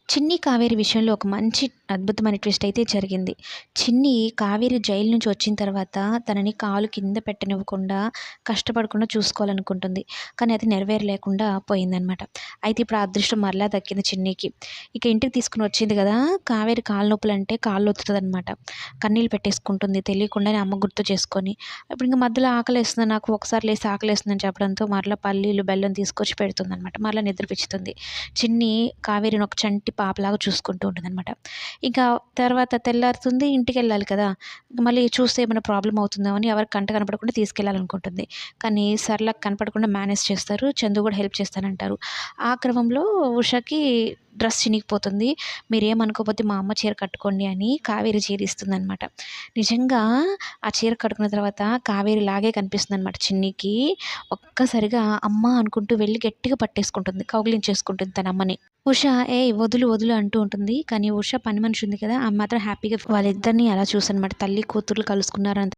చిన్ని, కావేరి విషయంలో ఒక మంచి అద్భుతమైన ట్విస్ట్ అయితే జరిగింది. చిన్ని కావేరి జైలు నుంచి వచ్చిన తర్వాత తనని కాలు కింద పెట్టనివ్వకుండా, కష్టపడకుండా చూసుకోవాలనుకుంటుంది. కానీ అది నెరవేరలేకుండా పోయిందనమాట. అయితే ఇప్పుడు ఆ అదృష్టం మరలా దక్కింది చిన్నికి. ఇక ఇంటికి తీసుకొని వచ్చింది గదా! కావేరి కాళ్ళు నొప్పులంటే కాళ్ళు ఒత్తుతదనమాట. కన్నీళ్ళు పెట్టేసుకుంటుంది తెలియకుండానే అమ్మ గుర్తు చేసుకొని. ఇప్పుడు ఇంక మధ్యలో ఆకలేస్తుంది నాకు, ఒకసారి లేసి ఆకలేస్తుందని చెప్పడంతో మరలా పల్లీలు, బెల్లం తీసుకొచ్చి పెడుతుందనమాట. మరలా నిద్రపుచ్చుతుంది. చిన్ని కావేరిని ఒక చంటి పాపలాగా చూసుకుంటూ ఉంటుందనమాట. ఇంకా తర్వాత తెల్లారుతుంది, ఇంటికెళ్ళాలి కదా! మళ్ళీ చూస్తే ఏమైనా ప్రాబ్లమ్ అవుతుందేమో అని ఎవరికి కంట కనపడకుండా తీసుకెళ్ళాలనుకుంటుంది. కానీ సరళకి కనపడకుండా మేనేజ్ చేస్తారు. చందు కూడా హెల్ప్ చేస్తానంటారు. ఆ క్రమంలో ఉషకి డ్రెస్ చినిగిపోతుంది. మీరేమనుకోకపోతే మా అమ్మ చీర కట్టుకోండి అని కావేరి చీర ఇస్తుందనమాట. నిజంగా ఆ చీర కట్టుకున్న తర్వాత కావేరి లాగే కనిపిస్తుందనమాట చిన్నికి. ఒక్కసారిగా అమ్మ అనుకుంటూ వెళ్ళి గట్టిగా పట్టేసుకుంటుంది. కౌగిలించేసుకుంటుంది తన అమ్మని. ఉష ఏయ్! వదులు వదులు అంటూ ఉంటుంది. కానీ ఉష పని మనిషి ఉంది కదా! ఆమె మాత్రం హ్యాపీగా వాళ్ళిద్దరిని అలా చూసనమాట. తల్లి కూతుర్లు కలుసుకున్నారంత